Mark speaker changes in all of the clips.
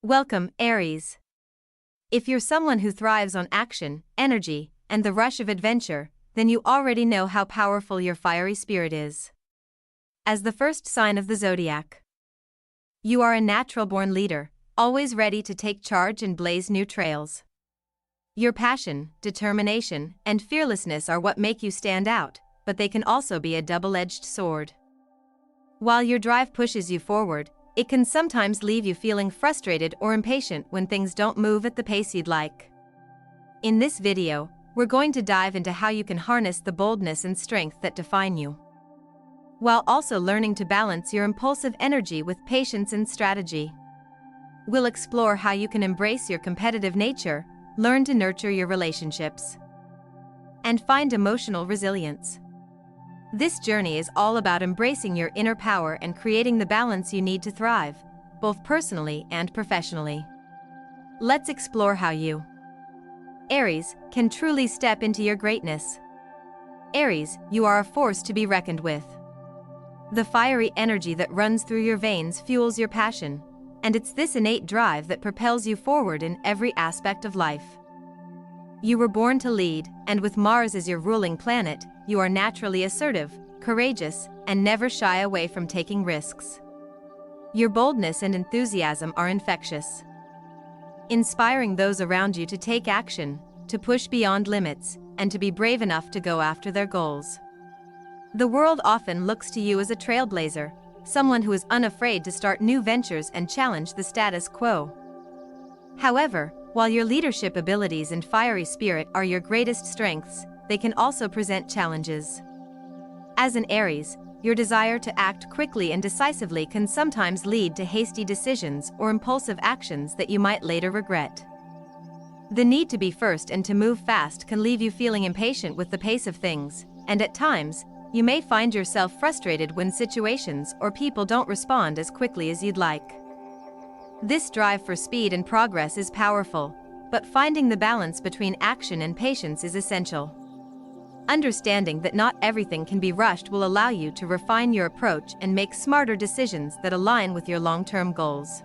Speaker 1: Welcome, Aries. If you're someone who thrives on action, energy, and the rush of adventure, then you already know how powerful your fiery spirit is. As the first sign of the zodiac, you are a natural-born leader, always ready to take charge and blaze new trails. Your passion, determination, and fearlessness are what make you stand out, but they can also be a double-edged sword. While your drive pushes you forward, it can sometimes leave you feeling frustrated or impatient when things don't move at the pace you'd like. In this video, we're going to dive into how you can harness the boldness and strength that define you, while also learning to balance your impulsive energy with patience and strategy. We'll explore how you can embrace your competitive nature, learn to nurture your relationships, and find emotional resilience. This journey is all about embracing your inner power and creating the balance you need to thrive, both personally and professionally. Let's explore how you, Aries, can truly step into your greatness. Aries, you are a force to be reckoned with. The fiery energy that runs through your veins fuels your passion, and it's this innate drive that propels you forward in every aspect of life. You were born to lead, and with Mars as your ruling planet, you are naturally assertive, courageous, and never shy away from taking risks. Your boldness and enthusiasm are infectious, inspiring those around you to take action, to push beyond limits, and to be brave enough to go after their goals. The world often looks to you as a trailblazer, someone who is unafraid to start new ventures and challenge the status quo. However, while your leadership abilities and fiery spirit are your greatest strengths, they can also present challenges. As an Aries, your desire to act quickly and decisively can sometimes lead to hasty decisions or impulsive actions that you might later regret. The need to be first and to move fast can leave you feeling impatient with the pace of things, and at times, you may find yourself frustrated when situations or people don't respond as quickly as you'd like. This drive for speed and progress is powerful, but finding the balance between action and patience is essential. Understanding that not everything can be rushed will allow you to refine your approach and make smarter decisions that align with your long-term goals.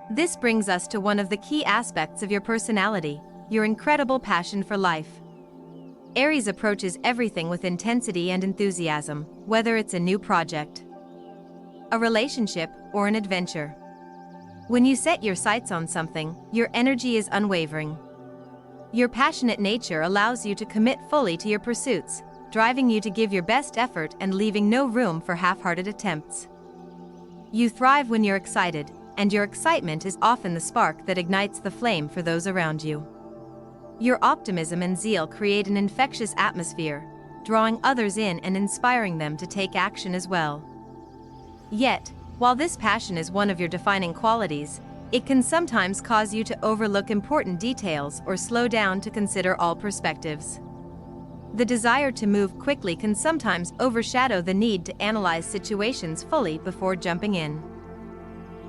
Speaker 1: This brings us to one of the key aspects of your personality, your incredible passion for life. Aries approaches everything with intensity and enthusiasm, whether it's a new project, a relationship, or an adventure. When you set your sights on something, your energy is unwavering. Your passionate nature allows you to commit fully to your pursuits, driving you to give your best effort and leaving no room for half-hearted attempts. You thrive when you're excited, and your excitement is often the spark that ignites the flame for those around you. Your optimism and zeal create an infectious atmosphere, drawing others in and inspiring them to take action as well. Yet, while this passion is one of your defining qualities, it can sometimes cause you to overlook important details or slow down to consider all perspectives. The desire to move quickly can sometimes overshadow the need to analyze situations fully before jumping in.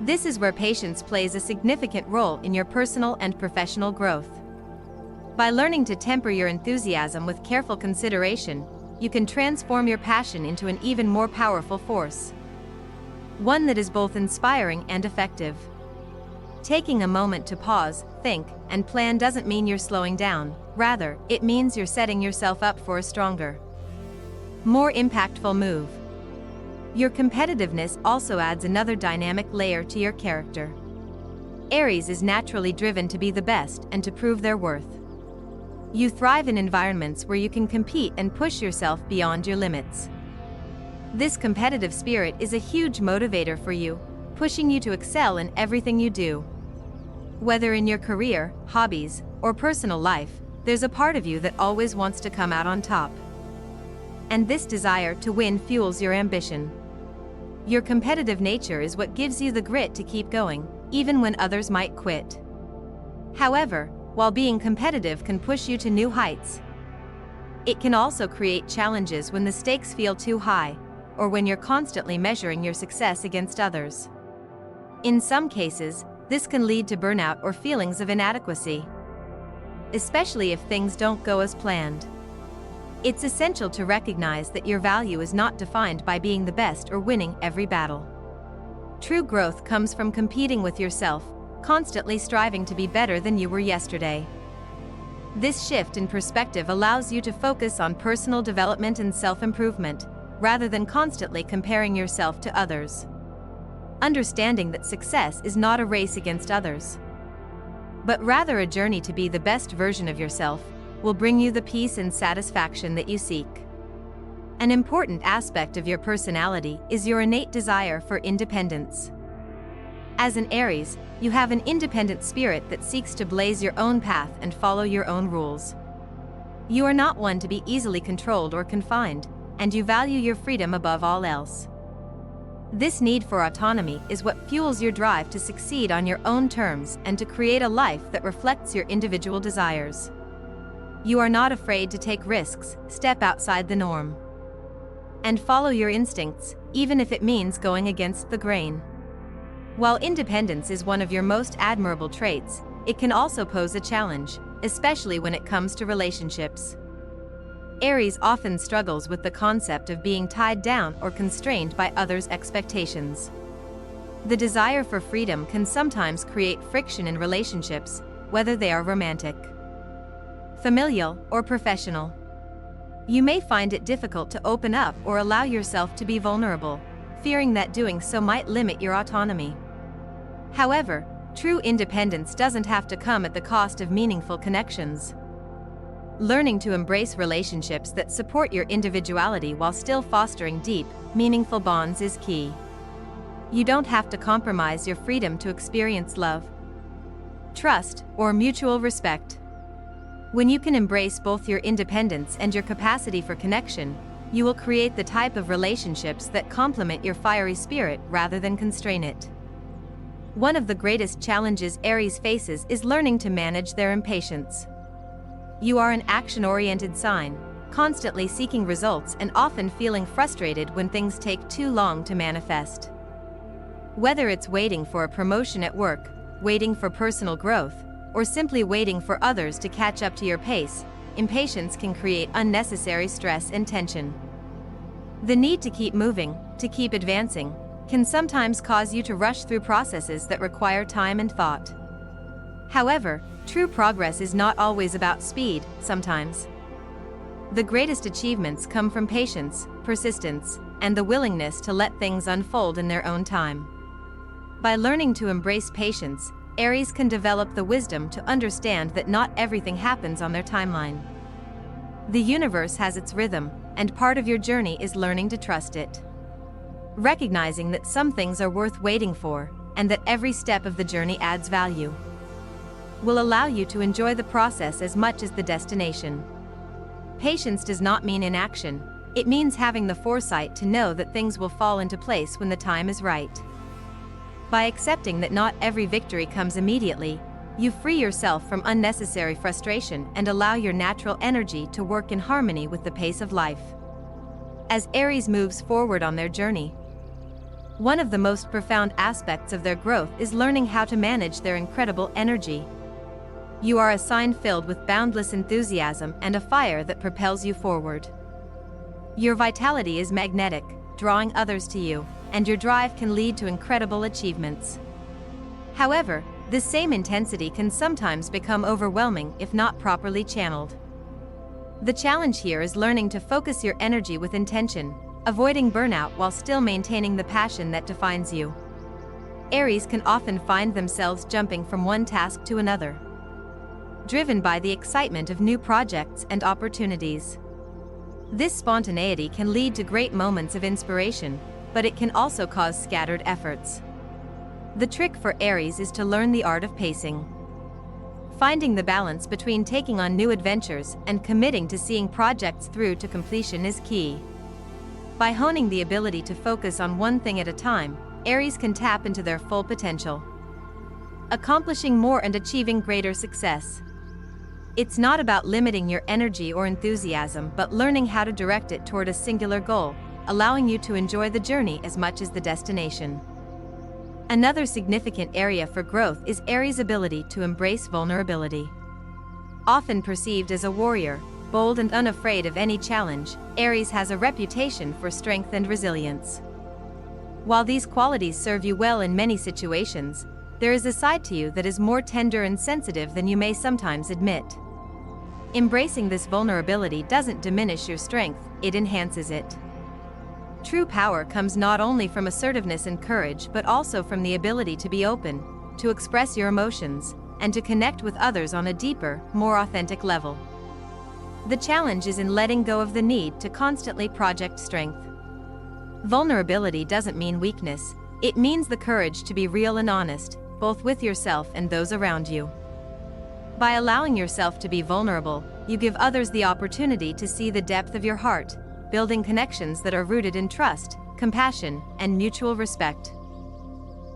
Speaker 1: This is where patience plays a significant role in your personal and professional growth. By learning to temper your enthusiasm with careful consideration, you can transform your passion into an even more powerful force, one that is both inspiring and effective. Taking a moment to pause, think, and plan doesn't mean you're slowing down. Rather, it means you're setting yourself up for a stronger, more impactful move. Your competitiveness also adds another dynamic layer to your character. Aries is naturally driven to be the best and to prove their worth. You thrive in environments where you can compete and push yourself beyond your limits. This competitive spirit is a huge motivator for you, pushing you to excel in everything you do. Whether in your career, hobbies, or personal life, there's a part of you that always wants to come out on top. And this desire to win fuels your ambition. Your competitive nature is what gives you the grit to keep going, even when others might quit. However, while being competitive can push you to new heights, it can also create challenges when the stakes feel too high, or when you're constantly measuring your success against others. In some cases, this can lead to burnout or feelings of inadequacy, especially if things don't go as planned. It's essential to recognize that your value is not defined by being the best or winning every battle. True growth comes from competing with yourself, constantly striving to be better than you were yesterday. This shift in perspective allows you to focus on personal development and self-improvement, rather than constantly comparing yourself to others. Understanding that success is not a race against others, but rather a journey to be the best version of yourself, will bring you the peace and satisfaction that you seek. An important aspect of your personality is your innate desire for independence. As an Aries, you have an independent spirit that seeks to blaze your own path and follow your own rules. You are not one to be easily controlled or confined, and you value your freedom above all else. This need for autonomy is what fuels your drive to succeed on your own terms and to create a life that reflects your individual desires. You are not afraid to take risks, step outside the norm, and follow your instincts, even if it means going against the grain. While independence is one of your most admirable traits, it can also pose a challenge, especially when it comes to relationships. Aries often struggles with the concept of being tied down or constrained by others' expectations. The desire for freedom can sometimes create friction in relationships, whether they are romantic, familial, or professional. You may find it difficult to open up or allow yourself to be vulnerable, fearing that doing so might limit your autonomy. However, true independence doesn't have to come at the cost of meaningful connections. Learning to embrace relationships that support your individuality while still fostering deep, meaningful bonds is key. You don't have to compromise your freedom to experience love, trust, or mutual respect. When you can embrace both your independence and your capacity for connection, you will create the type of relationships that complement your fiery spirit rather than constrain it. One of the greatest challenges Aries faces is learning to manage their impatience. You are an action-oriented sign, constantly seeking results and often feeling frustrated when things take too long to manifest. Whether it's waiting for a promotion at work, waiting for personal growth, or simply waiting for others to catch up to your pace, impatience can create unnecessary stress and tension. The need to keep moving, to keep advancing, can sometimes cause you to rush through processes that require time and thought. However, true progress is not always about speed. Sometimes the greatest achievements come from patience, persistence, and the willingness to let things unfold in their own time. By learning to embrace patience, Aries can develop the wisdom to understand that not everything happens on their timeline. The universe has its rhythm, and part of your journey is learning to trust it. Recognizing that some things are worth waiting for, and that every step of the journey adds value, will allow you to enjoy the process as much as the destination. Patience does not mean inaction, it means having the foresight to know that things will fall into place when the time is right. By accepting that not every victory comes immediately, you free yourself from unnecessary frustration and allow your natural energy to work in harmony with the pace of life. As Aries moves forward on their journey, one of the most profound aspects of their growth is learning how to manage their incredible energy. You are a sign filled with boundless enthusiasm and a fire that propels you forward. Your vitality is magnetic, drawing others to you, and your drive can lead to incredible achievements. However, this same intensity can sometimes become overwhelming if not properly channeled. The challenge here is learning to focus your energy with intention, avoiding burnout while still maintaining the passion that defines you. Aries can often find themselves jumping from one task to another, driven by the excitement of new projects and opportunities. This spontaneity can lead to great moments of inspiration, but it can also cause scattered efforts. The trick for Aries is to learn the art of pacing. Finding the balance between taking on new adventures and committing to seeing projects through to completion is key. By honing the ability to focus on one thing at a time, Aries can tap into their full potential, accomplishing more and achieving greater success. It's not about limiting your energy or enthusiasm, but learning how to direct it toward a singular goal, allowing you to enjoy the journey as much as the destination. Another significant area for growth is Aries' ability to embrace vulnerability. Often perceived as a warrior, bold and unafraid of any challenge, Aries has a reputation for strength and resilience. While these qualities serve you well in many situations, there is a side to you that is more tender and sensitive than you may sometimes admit. Embracing this vulnerability doesn't diminish your strength, it enhances it. True power comes not only from assertiveness and courage but also from the ability to be open, to express your emotions, and to connect with others on a deeper, more authentic level. The challenge is in letting go of the need to constantly project strength. Vulnerability doesn't mean weakness, it means the courage to be real and honest, both with yourself and those around you. By allowing yourself to be vulnerable, you give others the opportunity to see the depth of your heart, building connections that are rooted in trust, compassion, and mutual respect.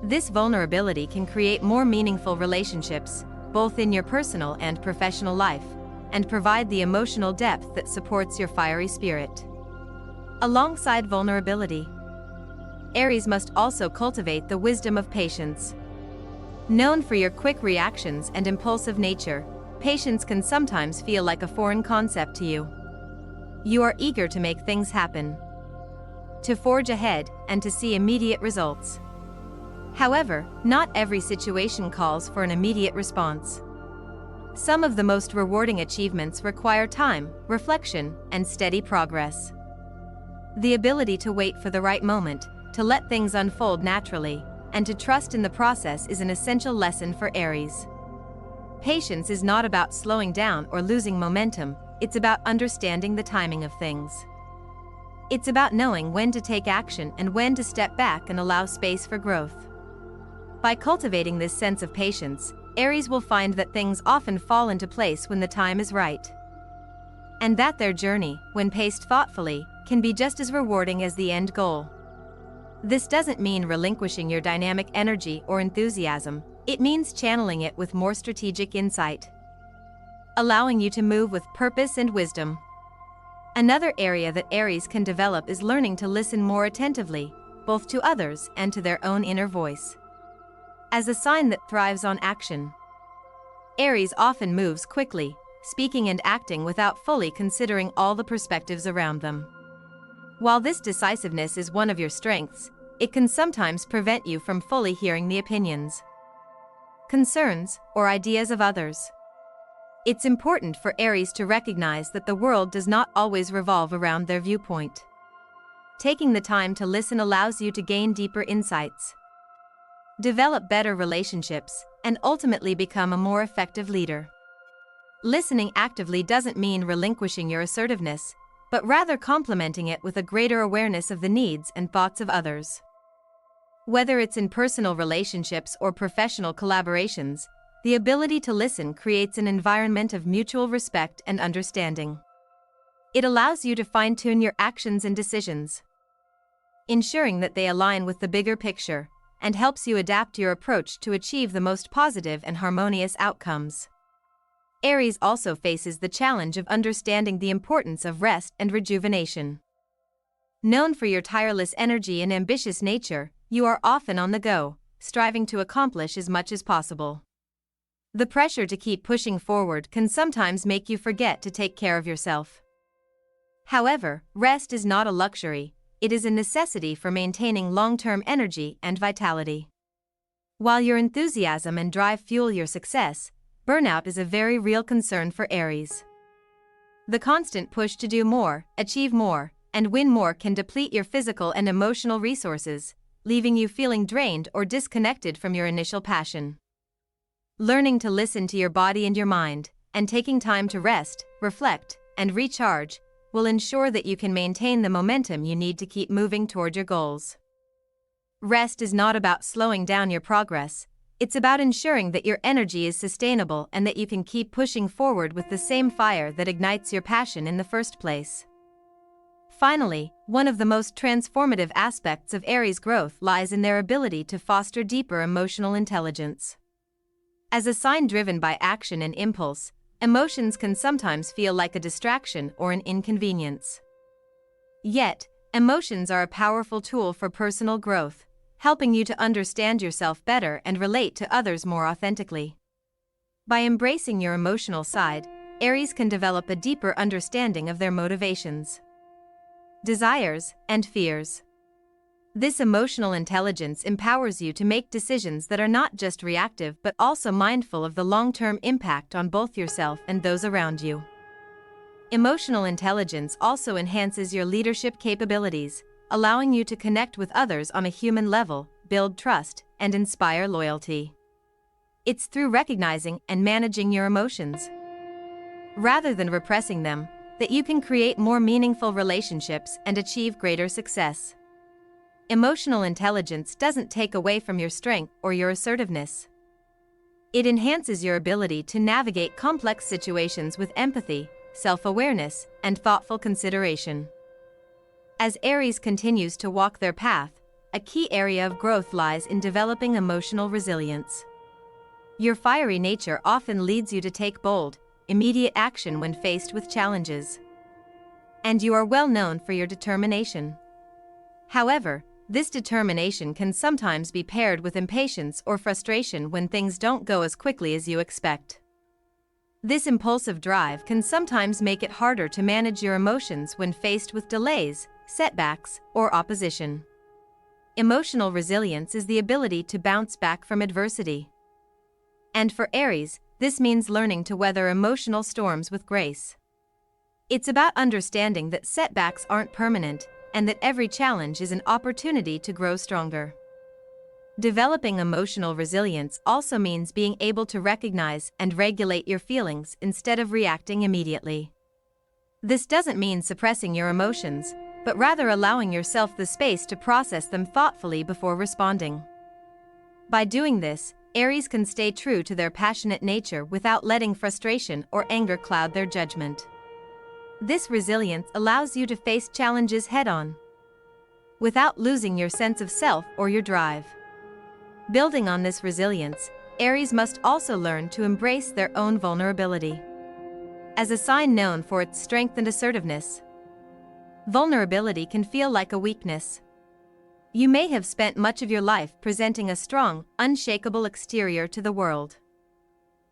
Speaker 1: This vulnerability can create more meaningful relationships, both in your personal and professional life, and provide the emotional depth that supports your fiery spirit. Alongside vulnerability, Aries must also cultivate the wisdom of patience. Known for your quick reactions and impulsive nature, patience can sometimes feel like a foreign concept to you. You are eager to make things happen, to forge ahead, and to see immediate results. However, not every situation calls for an immediate response. Some of the most rewarding achievements require time, reflection, and steady progress. The ability to wait for the right moment, to let things unfold naturally, and to trust in the process is an essential lesson for Aries. Patience is not about slowing down or losing momentum, it's about understanding the timing of things. It's about knowing when to take action and when to step back and allow space for growth. By cultivating this sense of patience, Aries will find that things often fall into place when the time is right. And that their journey, when paced thoughtfully, can be just as rewarding as the end goal. This doesn't mean relinquishing your dynamic energy or enthusiasm, it means channeling it with more strategic insight, allowing you to move with purpose and wisdom. Another area that Aries can develop is learning to listen more attentively, both to others and to their own inner voice. As a sign that thrives on action, Aries often moves quickly, speaking and acting without fully considering all the perspectives around them. While this decisiveness is one of your strengths, it can sometimes prevent you from fully hearing the opinions, concerns, or ideas of others. It's important for Aries to recognize that the world does not always revolve around their viewpoint. Taking the time to listen allows you to gain deeper insights, develop better relationships, and ultimately become a more effective leader. Listening actively doesn't mean relinquishing your assertiveness, but rather complementing it with a greater awareness of the needs and thoughts of others. Whether it's in personal relationships or professional collaborations, the ability to listen creates an environment of mutual respect and understanding. It allows you to fine-tune your actions and decisions, ensuring that they align with the bigger picture, and helps you adapt your approach to achieve the most positive and harmonious outcomes. Aries also faces the challenge of understanding the importance of rest and rejuvenation. Known for your tireless energy and ambitious nature, you are often on the go, striving to accomplish as much as possible. The pressure to keep pushing forward can sometimes make you forget to take care of yourself. However, rest is not a luxury, it is a necessity for maintaining long-term energy and vitality. While your enthusiasm and drive fuel your success, burnout is a very real concern for Aries. The constant push to do more, achieve more, and win more can deplete your physical and emotional resources, leaving you feeling drained or disconnected from your initial passion. Learning to listen to your body and your mind, and taking time to rest, reflect, and recharge, will ensure that you can maintain the momentum you need to keep moving toward your goals. Rest is not about slowing down your progress, it's about ensuring that your energy is sustainable and that you can keep pushing forward with the same fire that ignites your passion in the first place. Finally, one of the most transformative aspects of Aries' growth lies in their ability to foster deeper emotional intelligence. As a sign driven by action and impulse, emotions can sometimes feel like a distraction or an inconvenience. Yet, emotions are a powerful tool for personal growth, helping you to understand yourself better and relate to others more authentically. By embracing your emotional side, Aries can develop a deeper understanding of their motivations, desires, and fears. This emotional intelligence empowers you to make decisions that are not just reactive but also mindful of the long-term impact on both yourself and those around you. Emotional intelligence also enhances your leadership capabilities, allowing you to connect with others on a human level, build trust, and inspire loyalty. It's through recognizing and managing your emotions, rather than repressing them, that you can create more meaningful relationships and achieve greater success. Emotional intelligence doesn't take away from your strength or your assertiveness. It enhances your ability to navigate complex situations with empathy, self-awareness, and thoughtful consideration. As Aries continues to walk their path, a key area of growth lies in developing emotional resilience. Your fiery nature often leads you to take bold, immediate action when faced with challenges. And you are well known for your determination. However, this determination can sometimes be paired with impatience or frustration when things don't go as quickly as you expect. This impulsive drive can sometimes make it harder to manage your emotions when faced with delays, setbacks, or opposition. Emotional resilience is the ability to bounce back from adversity. And for Aries, this means learning to weather emotional storms with grace. It's about understanding that setbacks aren't permanent, and that every challenge is an opportunity to grow stronger. Developing emotional resilience also means being able to recognize and regulate your feelings instead of reacting immediately. This doesn't mean suppressing your emotions, but rather allowing yourself the space to process them thoughtfully before responding. By doing this, Aries can stay true to their passionate nature without letting frustration or anger cloud their judgment. This resilience allows you to face challenges head-on, without losing your sense of self or your drive. Building on this resilience, Aries must also learn to embrace their own vulnerability. As a sign known for its strength and assertiveness, vulnerability can feel like a weakness. You may have spent much of your life presenting a strong, unshakable exterior to the world.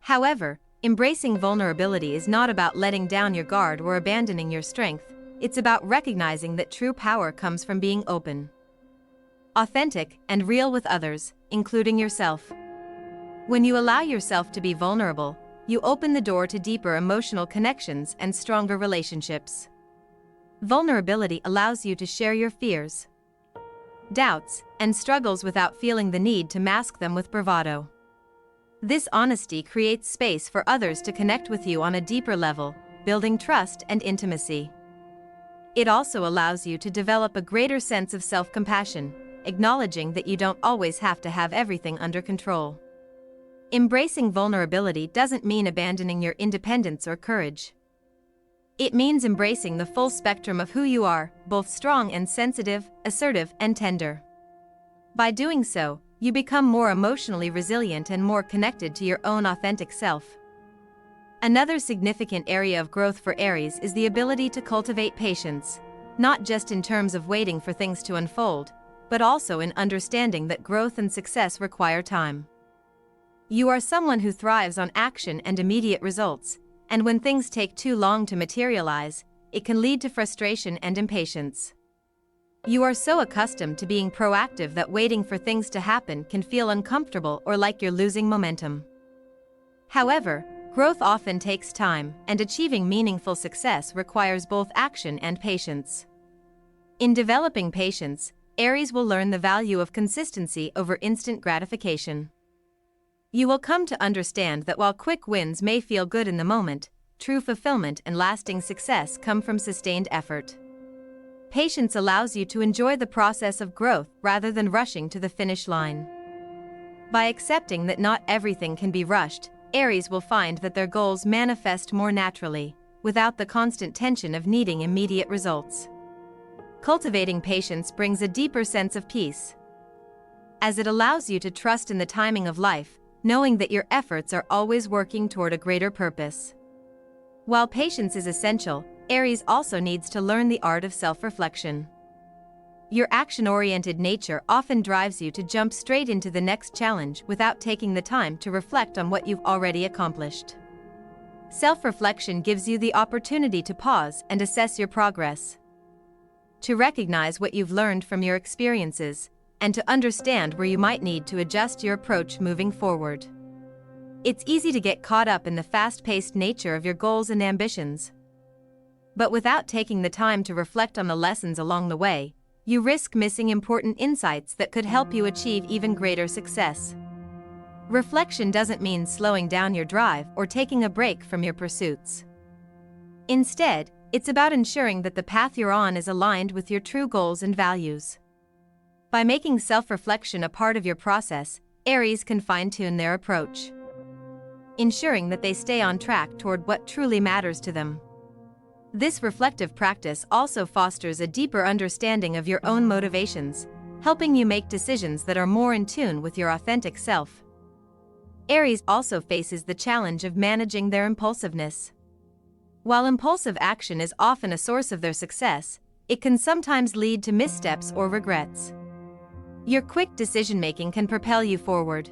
Speaker 1: However, embracing vulnerability is not about letting down your guard or abandoning your strength. It's about recognizing that true power comes from being open, authentic, and real with others, including yourself. When you allow yourself to be vulnerable, you open the door to deeper emotional connections and stronger relationships. Vulnerability allows you to share your fears, doubts, and struggles without feeling the need to mask them with bravado. This honesty creates space for others to connect with you on a deeper level, building trust and intimacy. It also allows you to develop a greater sense of self-compassion, acknowledging that you don't always have to have everything under control. Embracing vulnerability doesn't mean abandoning your independence or courage. It means embracing the full spectrum of who you are, both strong and sensitive, assertive and tender. By doing so, you become more emotionally resilient and more connected to your own authentic self. Another significant area of growth for Aries is the ability to cultivate patience, not just in terms of waiting for things to unfold, but also in understanding that growth and success require time. You are someone who thrives on action and immediate results, and when things take too long to materialize, it can lead to frustration and impatience. You are so accustomed to being proactive that waiting for things to happen can feel uncomfortable or like you're losing momentum. However, growth often takes time, and achieving meaningful success requires both action and patience. In developing patience, Aries will learn the value of consistency over instant gratification. You will come to understand that while quick wins may feel good in the moment, true fulfillment and lasting success come from sustained effort. Patience allows you to enjoy the process of growth rather than rushing to the finish line. By accepting that not everything can be rushed, Aries will find that their goals manifest more naturally, without the constant tension of needing immediate results. Cultivating patience brings a deeper sense of peace, as it allows you to trust in the timing of life, knowing that your efforts are always working toward a greater purpose. While patience is essential, Aries also needs to learn the art of self-reflection. Your action-oriented nature often drives you to jump straight into the next challenge without taking the time to reflect on what you've already accomplished. Self-reflection gives you the opportunity to pause and assess your progress. to recognize what you've learned from your experiences, and to understand where you might need to adjust your approach moving forward. It's easy to get caught up in the fast-paced nature of your goals and ambitions. But without taking the time to reflect on the lessons along the way, you risk missing important insights that could help you achieve even greater success. Reflection doesn't mean slowing down your drive or taking a break from your pursuits. Instead, it's about ensuring that the path you're on is aligned with your true goals and values. By making self-reflection a part of your process, Aries can fine-tune their approach, ensuring that they stay on track toward what truly matters to them. This reflective practice also fosters a deeper understanding of your own motivations, helping you make decisions that are more in tune with your authentic self. Aries also faces the challenge of managing their impulsiveness. While impulsive action is often a source of their success, it can sometimes lead to missteps or regrets. Your quick decision-making can propel you forward,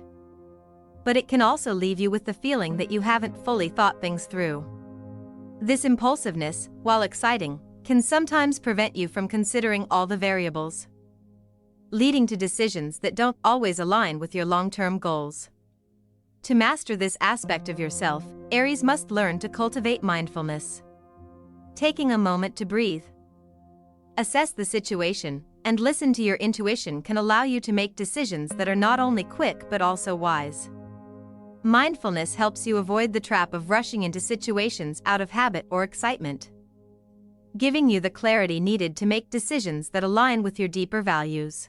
Speaker 1: but it can also leave you with the feeling that you haven't fully thought things through. This impulsiveness, while exciting, can sometimes prevent you from considering all the variables, leading to decisions that don't always align with your long-term goals. To master this aspect of yourself, Aries must learn to cultivate mindfulness. Taking a moment to breathe, assess the situation, and listen to your intuition can allow you to make decisions that are not only quick but also wise. Mindfulness helps you avoid the trap of rushing into situations out of habit or excitement, giving you the clarity needed to make decisions that align with your deeper values.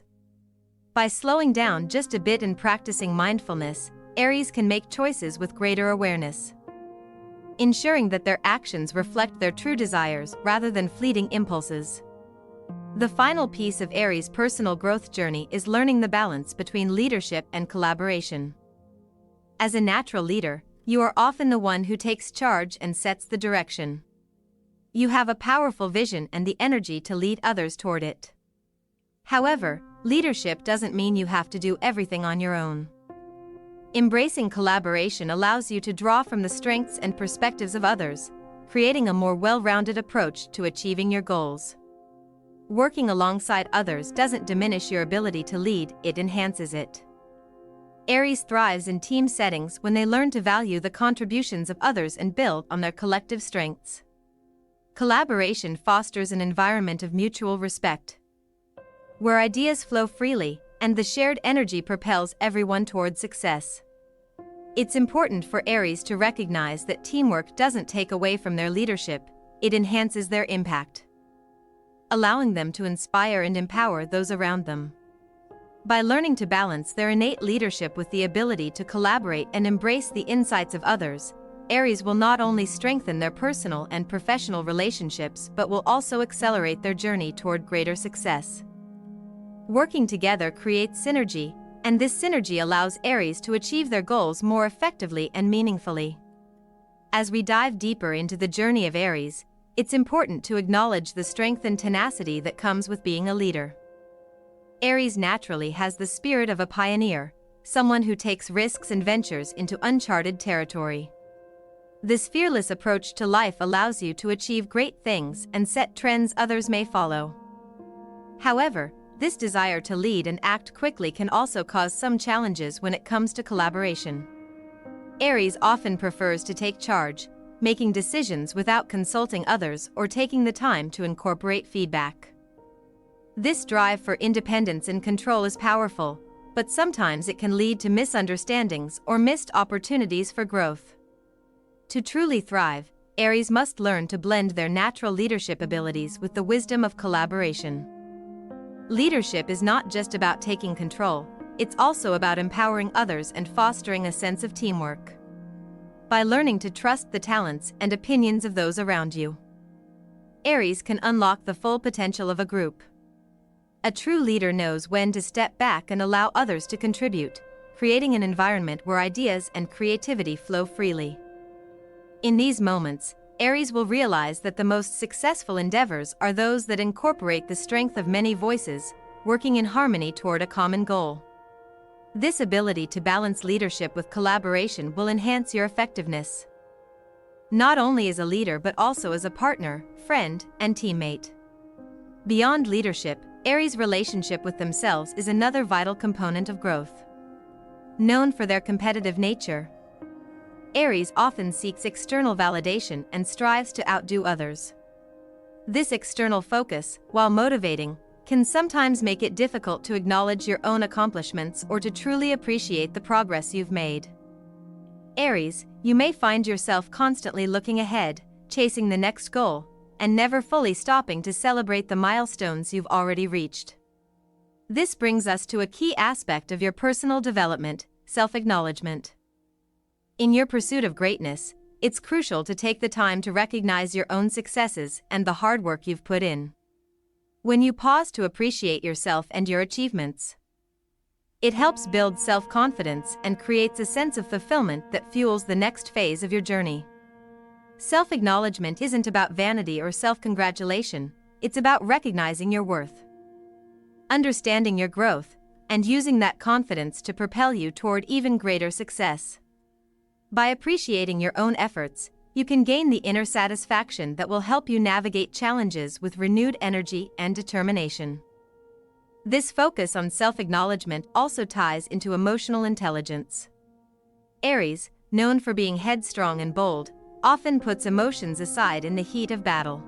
Speaker 1: By slowing down just a bit and practicing mindfulness, Aries can make choices with greater awareness, ensuring that their actions reflect their true desires rather than fleeting impulses. The final piece of Aries' personal growth journey is learning the balance between leadership and collaboration. As a natural leader, you are often the one who takes charge and sets the direction. You have a powerful vision and the energy to lead others toward it. However, leadership doesn't mean you have to do everything on your own. Embracing collaboration allows you to draw from the strengths and perspectives of others, creating a more well-rounded approach to achieving your goals. Working alongside others doesn't diminish your ability to lead, it enhances it. Aries thrives in team settings when they learn to value the contributions of others and build on their collective strengths. Collaboration fosters an environment of mutual respect, where ideas flow freely, and the shared energy propels everyone toward success. It's important for Aries to recognize that teamwork doesn't take away from their leadership, it enhances their impact, allowing them to inspire and empower those around them. By learning to balance their innate leadership with the ability to collaborate and embrace the insights of others, Aries will not only strengthen their personal and professional relationships but will also accelerate their journey toward greater success. Working together creates synergy, and this synergy allows Aries to achieve their goals more effectively and meaningfully. As we dive deeper into the journey of Aries, it's important to acknowledge the strength and tenacity that comes with being a leader. Aries naturally has the spirit of a pioneer, someone who takes risks and ventures into uncharted territory. This fearless approach to life allows you to achieve great things and set trends others may follow. However, this desire to lead and act quickly can also cause some challenges when it comes to collaboration. Aries often prefers to take charge, making decisions without consulting others or taking the time to incorporate feedback. This drive for independence and control is powerful, but sometimes it can lead to misunderstandings or missed opportunities for growth. To truly thrive, Aries must learn to blend their natural leadership abilities with the wisdom of collaboration. Leadership is not just about taking control, it's also about empowering others and fostering a sense of teamwork. By learning to trust the talents and opinions of those around you, Aries can unlock the full potential of a group. A true leader knows when to step back and allow others to contribute, creating an environment where ideas and creativity flow freely. In these moments, Aries will realize that the most successful endeavors are those that incorporate the strength of many voices, working in harmony toward a common goal. This ability to balance leadership with collaboration will enhance your effectiveness, not only as a leader but also as a partner, friend, and teammate. Beyond leadership, Aries' relationship with themselves is another vital component of growth. Known for their competitive nature, Aries often seeks external validation and strives to outdo others. This external focus, while motivating, can sometimes make it difficult to acknowledge your own accomplishments or to truly appreciate the progress you've made. Aries, you may find yourself constantly looking ahead, chasing the next goal, and never fully stopping to celebrate the milestones you've already reached. This brings us to a key aspect of your personal development: self-acknowledgment. In your pursuit of greatness, it's crucial to take the time to recognize your own successes and the hard work you've put in. When you pause to appreciate yourself and your achievements, it helps build self-confidence and creates a sense of fulfillment that fuels the next phase of your journey. Self-acknowledgement isn't about vanity or self-congratulation, it's about recognizing your worth, understanding your growth, and using that confidence to propel you toward even greater success. By appreciating your own efforts, you can gain the inner satisfaction that will help you navigate challenges with renewed energy and determination. This focus on self-acknowledgement also ties into emotional intelligence. Aries, known for being headstrong and bold, often puts emotions aside in the heat of battle.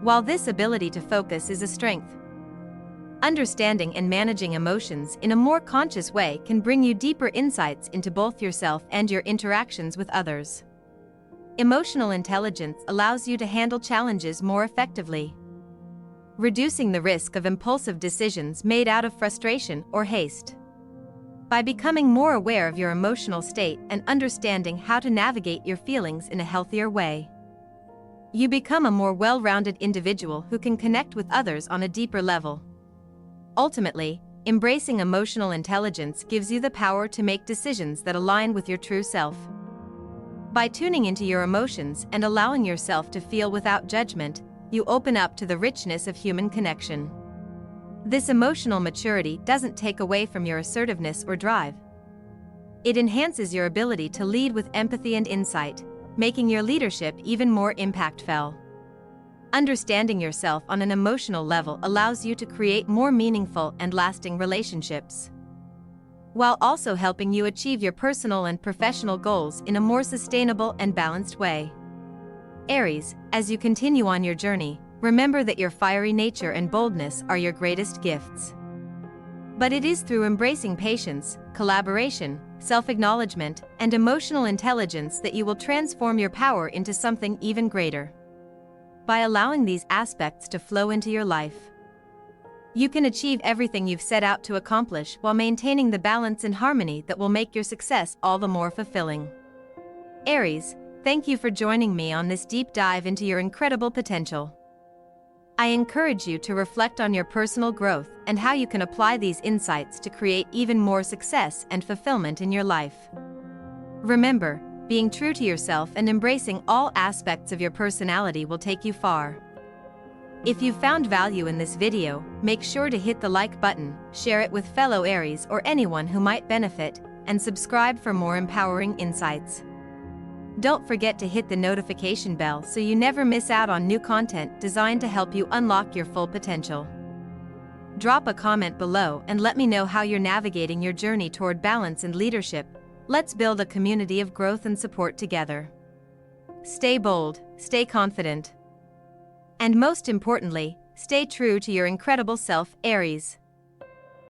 Speaker 1: While this ability to focus is a strength, understanding and managing emotions in a more conscious way can bring you deeper insights into both yourself and your interactions with others. Emotional intelligence allows you to handle challenges more effectively, reducing the risk of impulsive decisions made out of frustration or haste. By becoming more aware of your emotional state and understanding how to navigate your feelings in a healthier way, you become a more well-rounded individual who can connect with others on a deeper level. Ultimately, embracing emotional intelligence gives you the power to make decisions that align with your true self. By tuning into your emotions and allowing yourself to feel without judgment, you open up to the richness of human connection. This emotional maturity doesn't take away from your assertiveness or drive. It enhances your ability to lead with empathy and insight, making your leadership even more impactful. Understanding yourself on an emotional level allows you to create more meaningful and lasting relationships, while also helping you achieve your personal and professional goals in a more sustainable and balanced way. Aries, as you continue on your journey, remember that your fiery nature and boldness are your greatest gifts. But it is through embracing patience, collaboration, self-acknowledgement, and emotional intelligence that you will transform your power into something even greater. By allowing these aspects to flow into your life, you can achieve everything you've set out to accomplish while maintaining the balance and harmony that will make your success all the more fulfilling. Aries, thank you for joining me on this deep dive into your incredible potential. I encourage you to reflect on your personal growth and how you can apply these insights to create even more success and fulfillment in your life. Remember, being true to yourself and embracing all aspects of your personality will take you far. If you found value in this video, make sure to hit the like button, share it with fellow Aries or anyone who might benefit, and subscribe for more empowering insights. Don't forget to hit the notification bell so you never miss out on new content designed to help you unlock your full potential. Drop a comment below and let me know how you're navigating your journey toward balance and leadership. Let's build a community of growth and support together. Stay bold, stay confident, and most importantly, stay true to your incredible self, Aries.